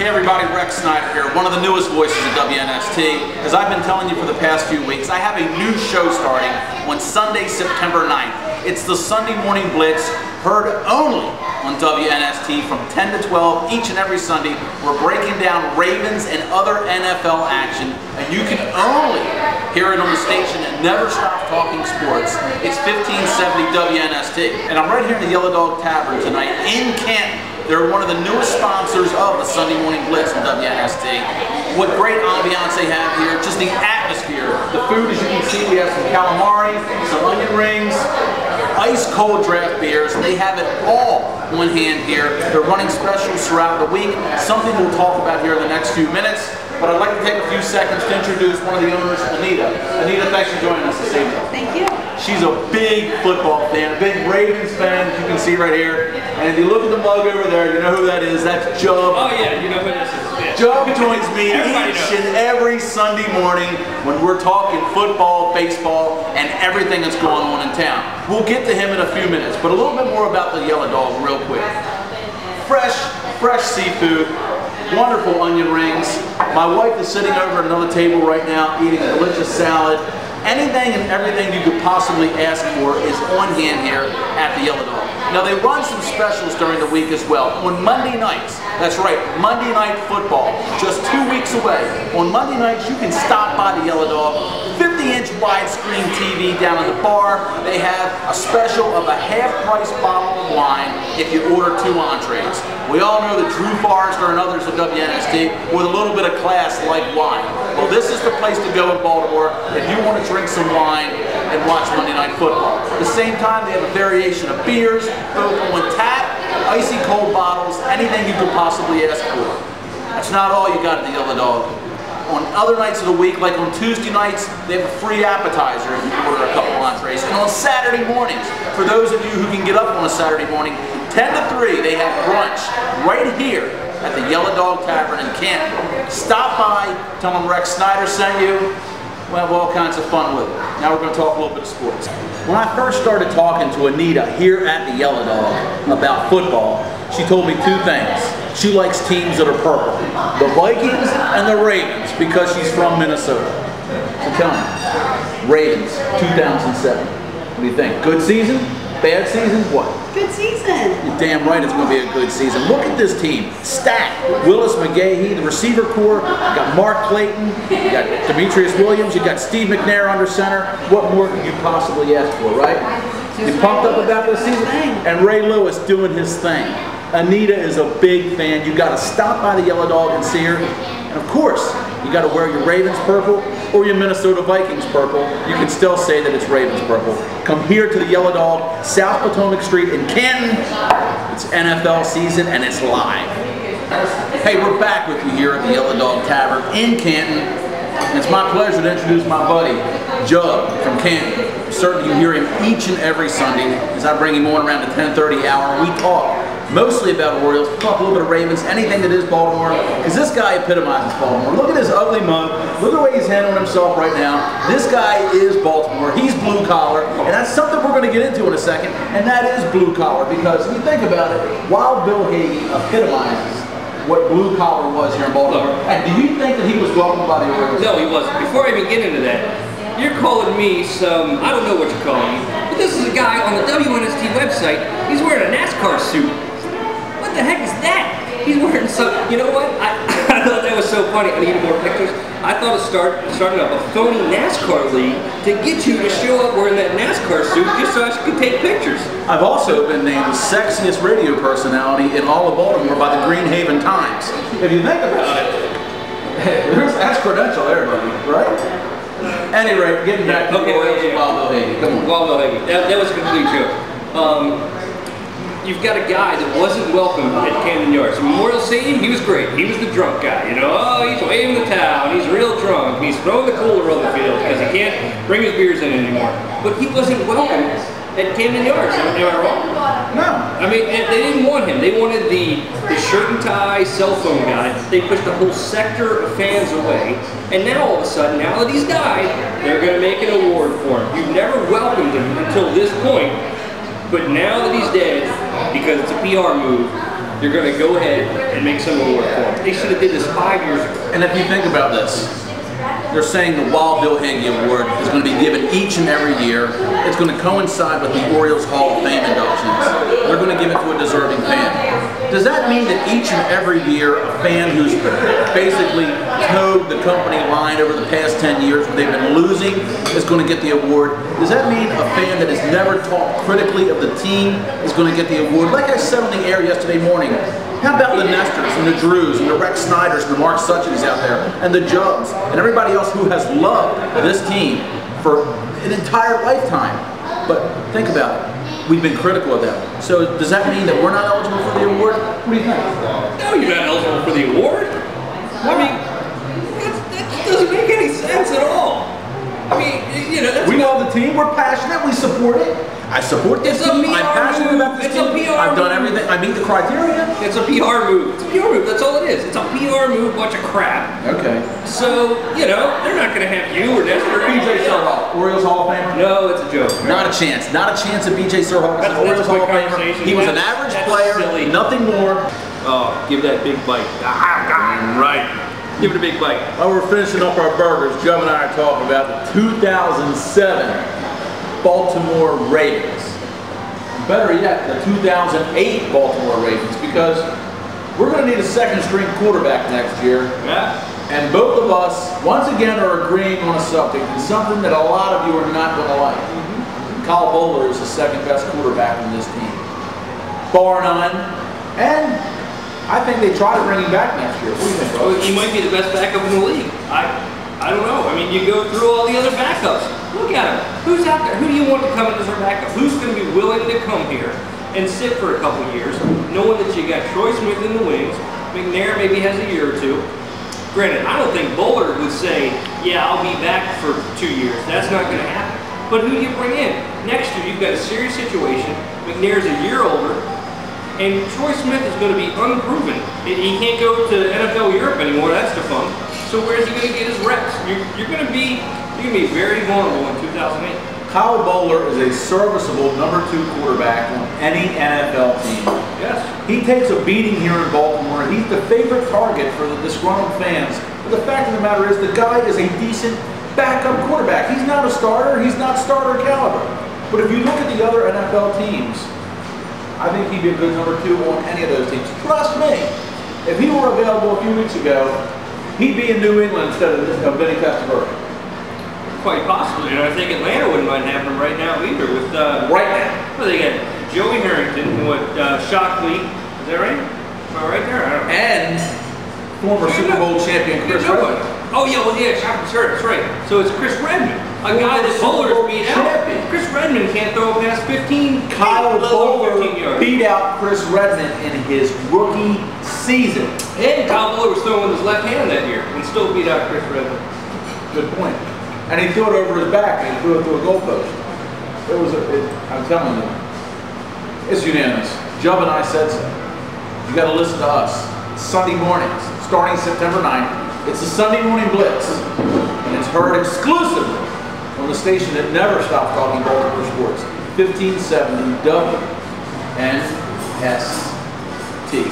Hey everybody, Rex Snider here, one of the newest voices of WNST. As I've been telling you for the past few weeks, I have a new show starting on Sunday, September 9th. It's the Sunday Morning Blitz, heard only on WNST from 10 to 12 each and every Sunday. We're breaking down Ravens and other NFL action, and you can only hear it on the station and never stop talking sports. It's 1570 WNST. And I'm right here in the Yellow Dog Tavern tonight in Canton. They're one of the newest sponsors of the Sunday Morning Blitz on WNST. What great ambiance they have here, just the atmosphere. The food, as you can see, we have some calamari, some onion rings, ice cold draft beers. They have it all on hand here. They're running specials throughout the week, something we'll talk about here in the next few minutes. But I'd like to take a few seconds to introduce one of the owners, Anita. Anita, thanks for joining us this evening. Thank you. She's a big football fan, a big Ravens fan, as you can see right here. And if you look at the mug over there, you know who that is. That's Jubb. Oh yeah, you know who this is. Yeah. Jubb joins me each and every Sunday morning when we're talking football, baseball, and everything that's going on in town. We'll get to him in a few minutes, but a little bit more about the Yellow Dog real quick. Fresh seafood. Wonderful onion rings. My wife is sitting over at another table right now eating a delicious salad. Anything and everything you could possibly ask for is on hand here at the Yellow Dog. Now they run some specials during the week as well. On Monday nights, that's right, Monday Night Football, just 2 weeks away. On Monday nights you can stop by the Yellow Dog. 50-inch widescreen TV down in the bar. They have a special of a half-price bottle of wine if you order 2 entrees. We all know that Drew Forrester and others at WNST with a little bit of class like wine. Well, this is the place to go in Baltimore if you want to drink some wine and watch Monday Night Football. At the same time, they have a variation of beers, both on tap, icy cold bottles, anything you could possibly ask for. That's not all you got at the Yellow Dog. On other nights of the week, like on Tuesday nights, they have a free appetizer if you order a couple entrees. And on Saturday mornings, for those of you who can get up on a Saturday morning, 10 to 3, they have brunch right here at the Yellow Dog Tavern in Canton. Stop by, tell them Rex Snider sent you. We'll have all kinds of fun with it. Now we're going to talk a little bit of sports. When I first started talking to Anita here at the Yellow Dog about football, she told me 2 things. She likes teams that are purple, the Vikings and the Ravens, because she's from Minnesota. So tell me, Ravens, 2007. What do you think? Good season? Bad season? What? Good season. You're damn right it's going to be a good season. Look at this team. Stacked. Willis McGahee, the receiver core. You got Mark Clayton. You got Demetrius Williams. You got Steve McNair under center. What more could you possibly ask for, right? You pumped up about this season? And Ray Lewis doing his thing. Anita is a big fan. You got to stop by the Yellow Dog and see her. And of course, you got to wear your Ravens purple or your Minnesota Vikings purple. You can still say that it's Ravens purple. Come here to the Yellow Dog, South Potomac Street in Canton. It's NFL season and it's live. Hey, we're back with you here at the Yellow Dog Tavern in Canton. And it's my pleasure to introduce my buddy, Jubb from Canton. Certainly you hear him each and every Sunday as I bring him on around the 10:30 hour and we talk mostly about Orioles, talk a little bit of Ravens, anything that is Baltimore, because this guy epitomizes Baltimore. Look at his ugly mug. Look at the way he's handling himself right now. This guy is Baltimore. He's blue collar, and that's something we're going to get into in a second, and that is blue collar, because if you think about it, while Bill Hagee epitomizes what blue collar was here in Baltimore, and do you think that he was welcomed by the Orioles? No, he wasn't. Before I even get into that, you're calling me some, I don't know what you're calling me, but this is a guy on the WNST website, he's wearing a NASCAR suit. What the heck is that? He's wearing some, you know what? I thought that was so funny. I needed more pictures. I thought of starting up a phony NASCAR league to get you to show up wearing that NASCAR suit just so I could take pictures. I've also been named the sexiest radio personality in all of Baltimore by the Green Haven Times. If you think about it, that's credential there, buddy, right? Anyway, getting back to the Orioles and Wild Bill Hagee. Come on. Wild Bill Hagee. That was a complete joke. You've got a guy that wasn't welcome at Canton Yards. Memorial Stadium, he was great. He was the drunk guy, you know. Oh, he's waving the towel, he's real drunk, he's throwing the cooler on the field because he can't bring his beers in anymore. But he wasn't welcome at Canton Yards. Am I wrong? No. I mean, they didn't want him. They wanted the shirt and tie cell phone guy. They pushed the whole sector of fans away. And now all of a sudden, now that he's died, they're going to make an award for him. You've never welcomed him until this point. But now that he's dead, because it's a PR move, you're going to go ahead and make some award for them. They should have did this 5 years ago. And if you think about this, they're saying the Wild Bill Hagee Award is going to be given each and every year. It's going to coincide with the Orioles Hall of Fame inductions. They're going to give it to a deserving fan. Does that mean that each and every year a fan who's basically towed the company line over the past 10 years where they've been losing is going to get the award? Does that mean a fan that has never talked critically of the team is going to get the award? Like I said on the air yesterday morning, how about the Nestors and the Drews and the Rex Sniders and the Mark Suchins out there and the Jubbs and everybody else who has loved this team for an entire lifetime? But think about it. We've been critical of them. So does that mean that we're not eligible for the award? What do you think? No, you're not eligible for the award. I mean, that doesn't make any sense at all. I mean, you know, that's we love the team. We're passionate. We support it. I support this team. I'm passionate about this team. I've done everything. I meet the criteria. It's a PR move. It's a PR move. That's all it is. It's a PR move, bunch of crap. Okay. So, you know, they're not going to have you or Nestor. BJ Surhoff, Orioles Hall of Famer? No, it's a joke. Not a chance. Not a chance of BJ Surhoff as an Orioles Hall of Famer. He was an average player, silly. Nothing more. Oh, give that big bite. Right. Give it a big bite. While we're finishing up our burgers, Jubb and I are talking about the 2007 Baltimore Ravens. Better yet, the 2008 Baltimore Ravens, because we're going to need a second string quarterback next year. Yeah. And both of us, once again, are agreeing on a subject, and something that a lot of you are not going to like. Kyle Bowler is the second best quarterback on this team, bar none. And I think they try to bring him back next year. What do you think, bro? He might be the best backup in the league. I don't know. I mean, you go through all the other backups. Look at him. Who's out there? Who do you want to come in as our backup? Who's going to be willing to come here and sit for a couple years, knowing that you got Troy Smith in the wings, McNair maybe has a year or two. Granted, I don't think Bowler would say, yeah, I'll be back for 2 years. That's not going to happen. But who do you bring in? Next year, you've got a serious situation. McNair's a year older. And Troy Smith is going to be unproven. He can't go to NFL Europe anymore. That's the fun. So where's he going to get his reps? You're going to be very vulnerable in 2008. Kyle Bowler is a serviceable #2 quarterback on any NFL team. Yes. He takes a beating here in Baltimore. He's the favorite target for the disgruntled fans. But the fact of the matter is, the guy is a decent backup quarterback. He's not a starter. He's not starter caliber. But if you look at the other NFL teams, I think he'd be a good #2 on any of those teams. Trust me, if he were available a few weeks ago, he'd be in New England instead of Vinny Testaverde. Quite possibly, and I think Atlanta wouldn't mind having him right now either. With right now, well, they got Joey Harrington and what Shockley. Is that right? Am I right there? I don't know. And former Super Bowl champion Chris Redman. Oh yeah, well yeah, that's right. So it's Chris Redman, a guy that Bowler's beat out. Chris Redman can't throw past 15. Kyle Bowler beat out Chris Redman in his rookie season. And Kyle Bowler was throwing with his left hand that year and still beat out Chris Redman. Good point. And he threw it over his back and he threw it to a goalpost. I'm telling you, it's unanimous. Jubb and I said so. You got to listen to us. Sunday mornings, starting September 9th. It's the Sunday Morning Blitz, and it's heard exclusively on the station that never stops talking Baltimore sports, 1570 WNST.